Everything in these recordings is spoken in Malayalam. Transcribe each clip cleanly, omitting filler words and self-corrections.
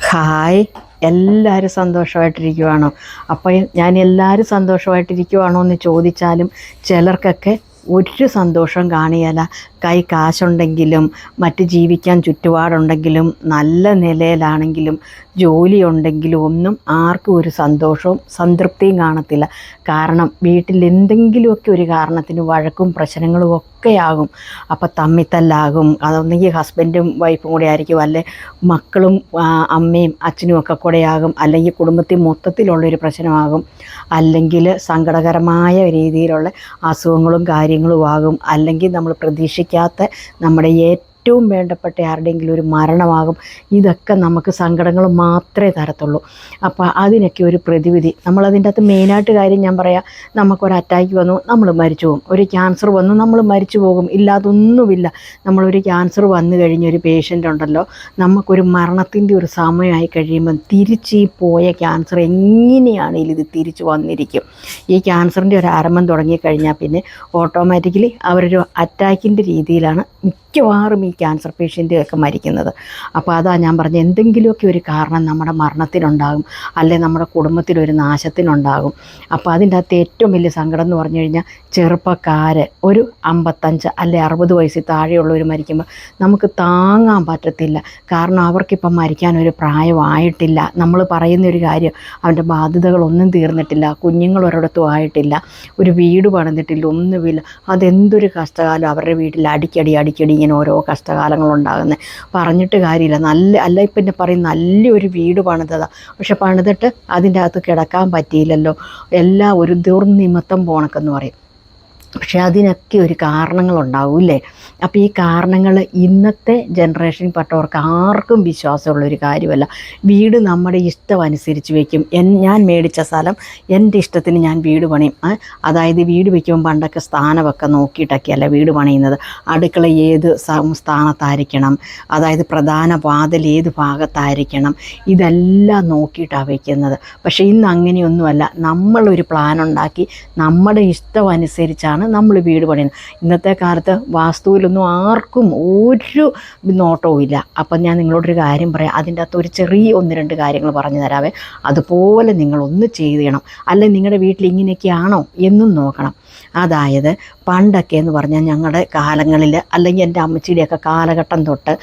ഹായ്, എല്ലാവരും സന്തോഷമായിട്ടിരിക്കുവാണോ? അപ്പോൾ ഞാൻ എല്ലാവരും സന്തോഷമായിട്ടിരിക്കുവാണോ എന്ന് ചോദിച്ചാലും ചിലർക്കൊക്കെ ഒരു സന്തോഷം കാണുകയില്ല. കൈ കാശുണ്ടെങ്കിലും മറ്റ് ജീവിക്കാൻ ചുറ്റുപാടുണ്ടെങ്കിലും നല്ല നിലയിലാണെങ്കിലും ജോലിയുണ്ടെങ്കിലും ഒന്നും ആർക്കും ഒരു സന്തോഷവും സംതൃപ്തിയും കാണത്തില്ല. കാരണം വീട്ടിൽ എന്തെങ്കിലുമൊക്കെ ഒരു കാരണത്തിന് വഴക്കും പ്രശ്നങ്ങളും ഒക്കെയാകും. അപ്പോൾ തമ്മിത്തല്ലാകും. അതൊന്നെങ്കിൽ ഹസ്ബൻഡും വൈഫും കൂടെ ആയിരിക്കും, അല്ലെ മക്കളും അമ്മയും അച്ഛനും ഒക്കെ കൂടെയാകും, അല്ലെങ്കിൽ കുടുംബത്തിൽ മൊത്തത്തിലുള്ളൊരു പ്രശ്നമാകും, അല്ലെങ്കിൽ സങ്കടകരമായ രീതിയിലുള്ള അസുഖങ്ങളും കാര്യങ്ങളും ആകും, അല്ലെങ്കിൽ നമ്മൾ പ്രതീക്ഷിക്കാത്ത നമ്മുടെ ഏറ്റവും വേണ്ടപ്പെട്ട ആരുടെയെങ്കിലും ഒരു മരണമാകും. ഇതൊക്കെ നമുക്ക് സങ്കടങ്ങൾ മാത്രമേ തരത്തുള്ളൂ. അപ്പോൾ അതിനൊക്കെ ഒരു പ്രതിവിധി നമ്മളതിൻ്റെ അകത്ത് മെയിനായിട്ട് കാര്യം ഞാൻ പറയാം. നമുക്കൊരു അറ്റാക്ക് വന്നു, നമ്മൾ മരിച്ചു പോകും. ഒരു ക്യാൻസർ വന്നു, നമ്മൾ മരിച്ചു പോകും. ഇല്ലാതൊന്നുമില്ല. നമ്മളൊരു ക്യാൻസർ വന്നു കഴിഞ്ഞൊരു പേഷ്യൻ്റ് ഉണ്ടല്ലോ, നമുക്കൊരു മരണത്തിൻ്റെ ഒരു സമയമായി കഴിയുമ്പം തിരിച്ച് ഈ പോയ ക്യാൻസർ എങ്ങനെയാണെങ്കിലും ഇത് തിരിച്ച് വന്നിരിക്കും. ഈ ക്യാൻസറിൻ്റെ ഒരു ആരംഭം തുടങ്ങിക്കഴിഞ്ഞാൽ പിന്നെ ഓട്ടോമാറ്റിക്കലി അവരൊരു അറ്റാക്കിൻ്റെ രീതിയിലാണ് മിക്കവാറും ഈ ക്യാൻസർ പേഷ്യൻ്റൊക്കെ മരിക്കുന്നത്. അപ്പോൾ അതാ ഞാൻ പറഞ്ഞത്, എന്തെങ്കിലുമൊക്കെ ഒരു കാരണം നമ്മുടെ മരണത്തിനുണ്ടാകും, അല്ലെങ്കിൽ നമ്മുടെ കുടുംബത്തിലൊരു നാശത്തിനുണ്ടാകും. അപ്പോൾ അതിൻ്റെ അകത്ത് ഏറ്റവും വലിയ സങ്കടം എന്ന് പറഞ്ഞു കഴിഞ്ഞാൽ ചെറുപ്പക്കാർ ഒരു 55 അല്ലെ 60 വയസ്സിൽ താഴെയുള്ളവർ മരിക്കുമ്പോൾ നമുക്ക് താങ്ങാൻ പറ്റത്തില്ല. കാരണം അവർക്കിപ്പം മരിക്കാനൊരു പ്രായമായിട്ടില്ല. നമ്മൾ പറയുന്നൊരു കാര്യം, അവൻ്റെ ബാധ്യതകളൊന്നും തീർന്നിട്ടില്ല, കുഞ്ഞുങ്ങൾ ഒരിടത്തും ആയിട്ടില്ല, ഒരു വീട് പണിതിട്ടില്ല, ഒന്നുമില്ല. അതെന്തൊരു കഷ്ടകാലം അവരുടെ വീട്ടിൽ അടിക്കടി ഇങ്ങനെ ഓരോ കഷ്ടകാലങ്ങളുണ്ടാകുന്നത്. പറഞ്ഞിട്ട് കാര്യമില്ല. അല്ല പിന്നെ പറയും നല്ലൊരു വീട് പണിതതാണ്, പക്ഷെ പണിതിട്ട് അതിൻ്റെ അകത്ത് കിടക്കാൻ പറ്റിയില്ലല്ലോ, എല്ലാം ഒരു ദുർനിമിത്തം പോണക്കെന്ന് പറയും. പക്ഷെ അതിനൊക്കെ ഒരു കാരണങ്ങളുണ്ടാവില്ലേ? അപ്പോൾ ഈ കാരണങ്ങൾ ഇന്നത്തെ ജനറേഷനിൽ പെട്ടവർക്ക് ആർക്കും വിശ്വാസമുള്ളൊരു കാര്യമല്ല. വീട് നമ്മുടെ ഇഷ്ടം അനുസരിച്ച് വയ്ക്കും. ഞാൻ മേടിച്ച സ്ഥലം എൻ്റെ ഇഷ്ടത്തിന് ഞാൻ വീട് പണിയും. അതായത് വീട് വയ്ക്കുമ്പോൾ പണ്ടൊക്കെ സ്ഥാനമൊക്കെ നോക്കിയിട്ടൊക്കെയല്ല വീട് പണിയുന്നത്. അടുക്കള ഏത് സ്ഥാനത്തായിരിക്കണം, അതായത് പ്രധാന വാതിൽ ഏത് ഭാഗത്തായിരിക്കണം, ഇതെല്ലാം നോക്കിയിട്ടാണ് വയ്ക്കുന്നത്. പക്ഷേ ഇന്ന് അങ്ങനെയൊന്നുമല്ല. നമ്മളൊരു പ്ലാൻ ഉണ്ടാക്കി നമ്മുടെ ഇഷ്ടം അനുസരിച്ചാണ് നമ്മൾ വീട് പണിയുന്നത്. ഇന്നത്തെ കാലത്ത് വാസ്തുവിലൊന്നും ആർക്കും ഒരു നോട്ടവും ഇല്ല. അപ്പം ഞാൻ നിങ്ങളോടൊരു കാര്യം പറയാം. അതിൻ്റെ അകത്ത് ഒരു ചെറിയ 1-2 കാര്യങ്ങൾ പറഞ്ഞു തരാവേ. അതുപോലെ നിങ്ങളൊന്ന് ചെയ്യണം. അല്ലെങ്കിൽ നിങ്ങളുടെ വീട്ടിൽ ഇങ്ങനെയൊക്കെയാണോ എന്നും നോക്കണം. അതായത് പണ്ടൊക്കെ എന്ന് പറഞ്ഞാൽ ഞങ്ങളുടെ കാലങ്ങളിൽ, അല്ലെങ്കിൽ എൻ്റെ അമ്മച്ചിയുടെയൊക്കെ കാലഘട്ടം തൊട്ട്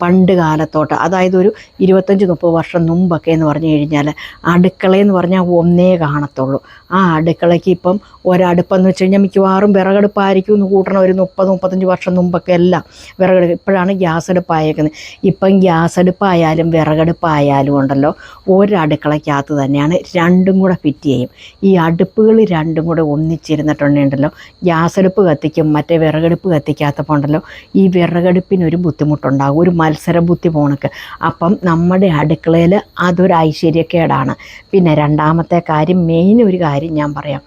പണ്ട് കാലത്തോട്ട്, അതായത് ഒരു 25-30 വർഷം മുമ്പൊക്കെ എന്ന് പറഞ്ഞു കഴിഞ്ഞാൽ അടുക്കളയെന്ന് പറഞ്ഞാൽ ഒന്നേ കാണത്തുള്ളൂ. ആ അടുക്കളയ്ക്ക് ഇപ്പം ഒരടുപ്പെന്ന് വെച്ച് കഴിഞ്ഞാൽ മിക്കവാറും വിറകടുപ്പായിരിക്കും എന്ന് കൂട്ടണം. ഒരു 30-35 വർഷം മുമ്പൊക്കെ എല്ലാം വിറകടുപ്പ്. ഇപ്പോഴാണ് ഗ്യാസ് അടുപ്പായേക്കുന്നത്. ഇപ്പം ഗ്യാസ് അടുപ്പായാലും വിറകടുപ്പായാലും ഉണ്ടല്ലോ, ഒരടുക്കളയ്ക്കകത്ത് തന്നെയാണ് രണ്ടും കൂടെ ഫിറ്റ് ചെയ്യും. ഈ അടുപ്പുകൾ രണ്ടും കൂടെ ഒന്നിച്ചിരുന്നിട്ടുണ്ടല്ലോ, ഗ്യാസ് അടുപ്പ് കത്തിക്കും, മറ്റേ വിറകടുപ്പ് കത്തിക്കാത്തപ്പോൾ ഉണ്ടല്ലോ ഈ വിറകടുപ്പിനൊരു ബുദ്ധിമുട്ടുണ്ടാകും, ഒരു മത്സര ബുദ്ധി പോണക്ക്. അപ്പം നമ്മുടെ അടുക്കളയിൽ അതൊരു ഐശ്വര്യക്കേടാണ്. പിന്നെ രണ്ടാമത്തെ കാര്യം, മെയിൻ ഒരു കാര്യം ഞാൻ പറയാം.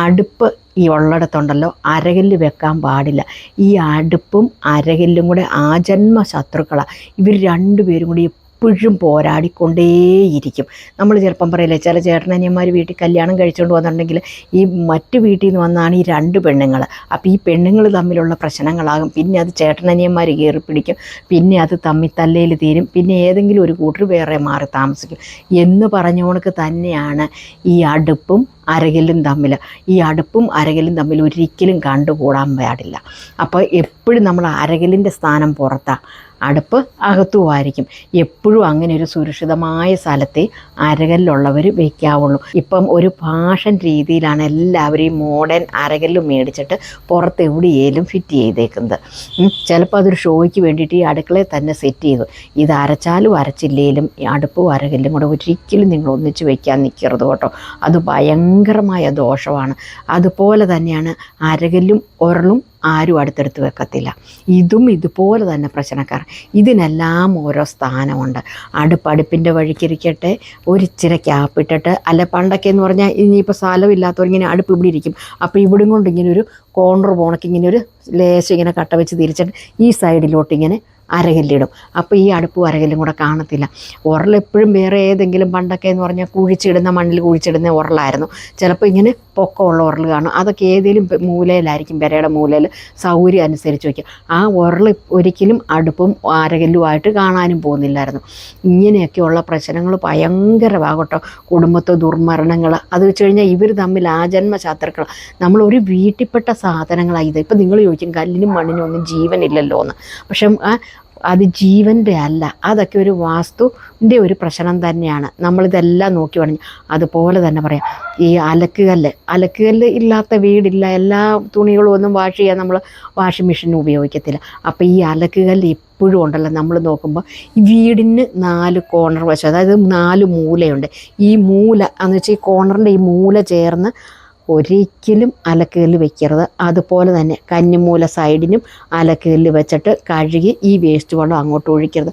അടുപ്പ് ഈ ഉള്ളിടത്തുണ്ടല്ലോ അരകല്ല് വെക്കാൻ പാടില്ല. ഈ അടുപ്പും അരകല്ലും കൂടെ ആജന്മ ശത്രുക്കളാണ്. ഇവർ രണ്ടുപേരും കൂടി എപ്പോഴും പോരാടിക്കൊണ്ടേയിരിക്കും. നമ്മൾ ചിലപ്പം പറയില്ലേ, ചില ചേട്ടനനിയന്മാർ വീട്ടിൽ കല്യാണം കഴിച്ചുകൊണ്ട് വന്നിട്ടുണ്ടെങ്കിൽ ഈ മറ്റു വീട്ടിൽ നിന്ന് വന്നാണ് ഈ 2 പെണ്ണുങ്ങൾ. അപ്പോൾ ഈ പെണ്ണുങ്ങൾ തമ്മിലുള്ള പ്രശ്നങ്ങളാകും. പിന്നെ അത് ചേട്ടനനിയന്മാർ കയറി പിടിക്കും. പിന്നെ അത് തമ്മിത്തല്ലയിൽ തീരും. പിന്നെ ഏതെങ്കിലും ഒരു കൂട്ടർ വേറെ മാറി താമസിക്കും എന്ന് പറഞ്ഞുകൊണ്ട് തന്നെയാണ് ഈ അടുപ്പും അരകല്ലും തമ്മിൽ. ഈ അടുപ്പും അരകല്ലും തമ്മിൽ ഒരിക്കലും കണ്ടുകൂടാൻ പാടില്ല. അപ്പോൾ എപ്പോഴും നമ്മൾ അരകല്ലിൻ്റെ സ്ഥാനം പുറത്താണ്, അടുപ്പ് അകത്തുമായിരിക്കും. എപ്പോഴും അങ്ങനെ ഒരു സുരക്ഷിതമായ സ്ഥലത്തെ അരകല്ലുള്ളവർ വയ്ക്കാവുള്ളൂ. ഇപ്പം ഒരു ഫാഷൻ രീതിയിലാണ് എല്ലാവരെയും മോഡേൺ അരകല്ലും മേടിച്ചിട്ട് പുറത്ത് എവിടെയേലും ഫിറ്റ് ചെയ്തേക്കുന്നത്. ചിലപ്പോൾ അതൊരു ഷോയ്ക്ക് വേണ്ടിയിട്ട് ഈ അടുക്കളയിൽ തന്നെ സെറ്റ് ചെയ്തു. ഇത് അരച്ചാലും അരച്ചില്ലേലും ഈ അടുപ്പും അരകല്ലും കൂടെ ഒരിക്കലും നിങ്ങൾ ഒന്നിച്ച് വയ്ക്കാൻ നിൽക്കരുത് കേട്ടോ. അത് ഭയങ്കരമായ ദോഷമാണ്. അതുപോലെ തന്നെയാണ് അരകല്ലും ഉരളും ആരും അടുത്തടുത്ത് വെക്കത്തില്ല. ഇതും ഇതുപോലെ തന്നെ പ്രശ്നക്കാർ. ഇതിനെല്ലാം ഓരോ സ്ഥാനമുണ്ട്. അടുപ്പിൻ്റെ വഴിക്കിരിക്കട്ടെ, ഒരിച്ചിരി ക്യാപ്പിട്ടിട്ട്, അല്ല പണ്ടൊക്കെ എന്ന് പറഞ്ഞാൽ ഇനിയിപ്പോൾ സ്ഥലമില്ലാത്തവർ ഇങ്ങനെ അടുപ്പ് ഇവിടെ ഇരിക്കും. അപ്പോൾ ഇവിടും കൊണ്ട് ഇങ്ങനെ ഒരു കോർണർ പോണക്ക് ഇങ്ങനെ ഒരു ലേശം ഇങ്ങനെ കട്ട വെച്ച് തിരിച്ചിട്ട് ഈ സൈഡിലോട്ട് ഇങ്ങനെ അരകല്ലിടും. അപ്പോൾ ഈ അടുപ്പും അരകല്ലും കൂടെ കാണത്തില്ല. ഉരലെപ്പോഴും വേറെ ഏതെങ്കിലും പണ്ടൊക്കെ എന്ന് പറഞ്ഞാൽ കുഴിച്ചിടുന്ന മണ്ണിൽ കുഴിച്ചിടുന്ന ഉരലായിരുന്നു. ചിലപ്പോൾ ഇങ്ങനെ പൊക്കമുള്ള ഉരൽ കാണും. അതൊക്കെ ഏതെങ്കിലും മൂലയിലായിരിക്കും, പെരയുടെ മൂലയിൽ സൗകര്യം അനുസരിച്ച് വയ്ക്കും. ആ ഉരൽ ഒരിക്കലും അടുപ്പും അരകല്ലുമായിട്ട് കാണാനും പോകുന്നില്ലായിരുന്നു. ഇങ്ങനെയൊക്കെയുള്ള പ്രശ്നങ്ങൾ ഭയങ്കരമാകട്ടോ. കുടുംബത്തെ ദുർമരണങ്ങൾ, അത് വെച്ച് കഴിഞ്ഞാൽ ഇവർ തമ്മിൽ ആജന്മ ശത്രുക്കൾ. നമ്മളൊരു വീട്ടിൽപ്പെട്ട സാധനങ്ങളാണ് ഇത്. ഇപ്പം നിങ്ങൾ ചോദിക്കും കല്ലിനും മണ്ണിനും ഒന്നും ജീവനില്ലല്ലോ എന്ന്. പക്ഷെ അത് ജീവൻ്റെ അല്ല, അതൊക്കെ ഒരു വാസ്തുവിൻ്റെ ഒരു പ്രശ്നം തന്നെയാണ്. നമ്മളിതെല്ലാം നോക്കി വേണം. അതുപോലെ തന്നെ പറയാം, ഈ അലക്കുകല്ല് ഇല്ലാത്ത വീടില്ല. എല്ലാ തുണികളും ഒന്നും വാഷ് ചെയ്യാൻ നമ്മൾ വാഷിംഗ് മെഷീൻ ഉപയോഗിക്കത്തില്ല. അപ്പോൾ ഈ അലക്കുകല്ല് ഇപ്പോഴും ഉണ്ടല്ലോ. നമ്മൾ നോക്കുമ്പോൾ ഈ വീടിന് 4 കോർണർ വശം, അതായത് 4 മൂലയുണ്ട്. ഈ മൂല എന്ന് വെച്ചാൽ ഈ കോർണറിൻ്റെ ഈ മൂല ചേർന്ന് ഒരിക്കലും അലക്കുകല്ല് വെക്കരുത്. അതുപോലെ തന്നെ കന്നിമൂല സൈഡിനും അലക്കുകല്ല് വെച്ചിട്ട് കഴുകി ഈ വേസ്റ്റ് വെള്ളം അങ്ങോട്ട് ഒഴിക്കരുത്.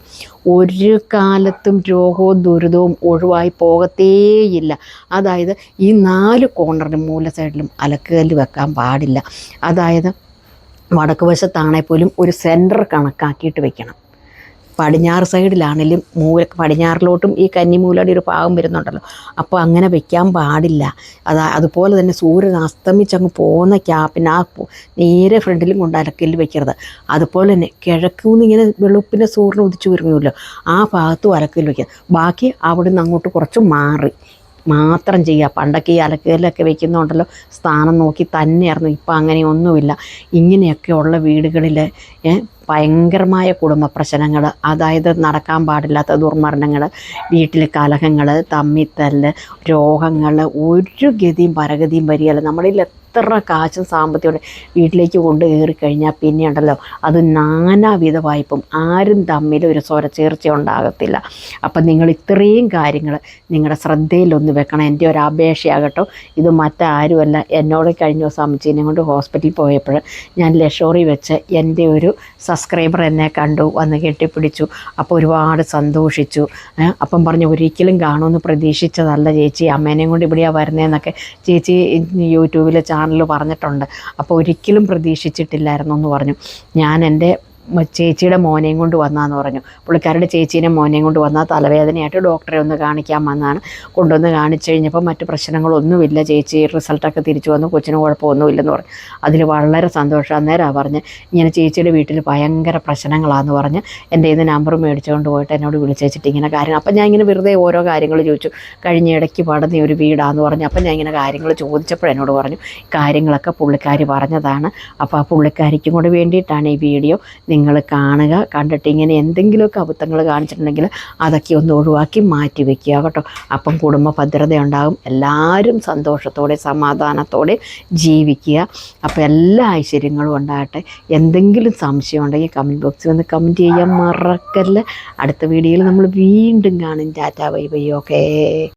ഒരു കാലത്തും രോഗവും ദുരിതവും ഒഴിവായി പോകത്തേയില്ല. അതായത് ഈ 4 കോർണറിനും മൂല സൈഡിലും അലക്കുകല്ല് വെക്കാൻ പാടില്ല. അതായത് വടക്ക് വശത്താണെങ്കിൽ പോലും ഒരു സെൻറ്റർ കണക്കാക്കിയിട്ട് വെക്കണം. പടിഞ്ഞാറ് സൈഡിലാണെങ്കിലും പടിഞ്ഞാറിലോട്ടും ഈ കന്നിമൂലയുടെ ഒരു ഭാഗം വരുന്നുണ്ടല്ലോ. അപ്പോൾ അങ്ങനെ വെക്കാൻ പാടില്ല. അതുപോലെ തന്നെ സൂര്യൻ അസ്തമിച്ചങ്ങ് പോകുന്ന ക്യാപ്പിന് ആ നേരെ ഫ്രണ്ടിലും കൊണ്ട് അലക്കല്ല് വെക്കരുത്. അതുപോലെ തന്നെ കിഴക്കുനിന്ന് ഇങ്ങനെ വെളുപ്പിൻ്റെ സൂര്യൻ ഉദിച്ചു വരുമല്ലോ, ആ ഭാഗത്തും അലക്കല്ല് വയ്ക്കുക. ബാക്കി അവിടെ നിന്ന് അങ്ങോട്ട് കുറച്ച് മാറി മാത്രം ചെയ്യുക. പണ്ടൊക്കെ ഈ അലക്കല്ലൊക്കെ വെക്കുന്നുണ്ടല്ലോ സ്ഥാനം നോക്കി തന്നെയായിരുന്നു. ഇപ്പം അങ്ങനെയൊന്നുമില്ല. ഇങ്ങനെയൊക്കെയുള്ള വീടുകളിൽ ഭയങ്കരമായ കുടുംബ പ്രശ്നങ്ങൾ, അതായത് നടക്കാൻ പാടില്ലാത്ത ദുർമരണങ്ങൾ, വീട്ടിൽ കലഹങ്ങൾ, തമ്മിത്തല്ല്, രോഗങ്ങൾ, ഒരു ഗതിയും പരഗതിയും വരികയല്ല. നമ്മളിൽ എത്ര കാശും സാമ്പത്തികം വീട്ടിലേക്ക് കൊണ്ട് കയറിക്കഴിഞ്ഞാൽ പിന്നെ ഉണ്ടല്ലോ അത് നാനാവിധ വായ്പും, ആരും തമ്മിൽ ഒരു സ്വരച്ചേർച്ച ഉണ്ടാകത്തില്ല. അപ്പം നിങ്ങൾ ഇത്രയും കാര്യങ്ങൾ നിങ്ങളുടെ ശ്രദ്ധയിലൊന്ന് വെക്കണം. എൻ്റെ ഒരു അപേക്ഷയാകട്ടോ. ഇത് മറ്റാരുമല്ല, എന്നോട് കഴിഞ്ഞ ദിവസം അമ്മച്ചീനെ കൊണ്ട് ഹോസ്പിറ്റലിൽ പോയപ്പോൾ ഞാൻ ലഷോറി വെച്ച് എൻ്റെ ഒരു സബ്സ്ക്രൈബർ എന്നെ കണ്ടു, വന്ന് കെട്ടിപ്പിടിച്ചു. അപ്പോൾ ഒരുപാട് സന്തോഷിച്ചു. അപ്പം പറഞ്ഞു ഒരിക്കലും കാണുമെന്ന് പ്രതീക്ഷിച്ചതല്ല ചേച്ചി, അമ്മേനെയും കൊണ്ട് ഇവിടെയാണ് വരുന്നതെന്നൊക്കെ ചേച്ചി യൂട്യൂബിൽ ചാനൽ പറഞ്ഞിട്ടുണ്ട്. അപ്പോൾ ഒരിക്കലും പ്രതീക്ഷിച്ചിട്ടില്ലായിരുന്നു എന്ന് പറഞ്ഞു. ഞാൻ എൻ്റെ ചേച്ചിയുടെ മോനെയും കൊണ്ട് വന്നാന്ന് പറഞ്ഞു. പുള്ളിക്കാരുടെ ചേച്ചീനെ മോനെയും കൊണ്ട് വന്നാൽ തലവേദനയായിട്ട് ഡോക്ടറെ ഒന്ന് കാണിക്കാൻ വന്നാണ്. കൊണ്ടുവന്ന് കാണിച്ചു കഴിഞ്ഞപ്പോൾ മറ്റു പ്രശ്നങ്ങളൊന്നുമില്ല, ചേച്ചി റിസൾട്ടൊക്കെ തിരിച്ചു വന്നു, കൊച്ചിന് കുഴപ്പമൊന്നുമില്ലെന്ന് പറഞ്ഞു. അതിൽ വളരെ സന്തോഷം. അന്നേരമാണ് പറഞ്ഞ് ഇങ്ങനെ ചേച്ചിയുടെ വീട്ടിൽ ഭയങ്കര പ്രശ്നങ്ങളാണെന്ന് പറഞ്ഞ് എൻ്റെ ഇന്ന് നമ്പർ മേടിച്ചുകൊണ്ട് പോയിട്ട് എന്നോട് വിളിച്ചേച്ചിട്ട് ഇങ്ങനെ കാര്യം. അപ്പം ഞാൻ ഇങ്ങനെ വെറുതെ ഓരോ കാര്യങ്ങൾ ചോദിച്ചു. കഴിഞ്ഞ ഇടയ്ക്ക് പടന്ന ഒരു വീടാന്ന് പറഞ്ഞു. അപ്പം ഞാൻ ഇങ്ങനെ കാര്യങ്ങൾ ചോദിച്ചപ്പോൾ എന്നോട് പറഞ്ഞു കാര്യങ്ങളൊക്കെ പുള്ളിക്കാരി പറഞ്ഞതാണ്. അപ്പോൾ ആ പുള്ളിക്കാരിക്കും കൂടെ വേണ്ടിയിട്ടാണ് ഈ വീഡിയോ. നിങ്ങൾ കാണുക. കണ്ടിട്ട് ഇങ്ങനെ എന്തെങ്കിലുമൊക്കെ അബദ്ധങ്ങൾ കാണിച്ചിട്ടുണ്ടെങ്കിൽ അതൊക്കെ ഒന്ന് ഒഴിവാക്കി മാറ്റി വയ്ക്കുക കേട്ടോ. അപ്പം കുടുംബ ഭദ്രത ഉണ്ടാകും. എല്ലാവരും സന്തോഷത്തോടെ സമാധാനത്തോടെ ജീവിക്കുക. അപ്പോൾ എല്ലാ ഐശ്വര്യങ്ങളും ഉണ്ടാകട്ടെ. എന്തെങ്കിലും സംശയം ഉണ്ടെങ്കിൽ കമൻറ്റ് ബോക്സിൽ ഒന്ന് കമൻറ്റ് ചെയ്യാൻ മറക്കല്ല. അടുത്ത വീഡിയോയിൽ നമ്മൾ വീണ്ടും കാണും. Tata bye bye. ഓക്കേ.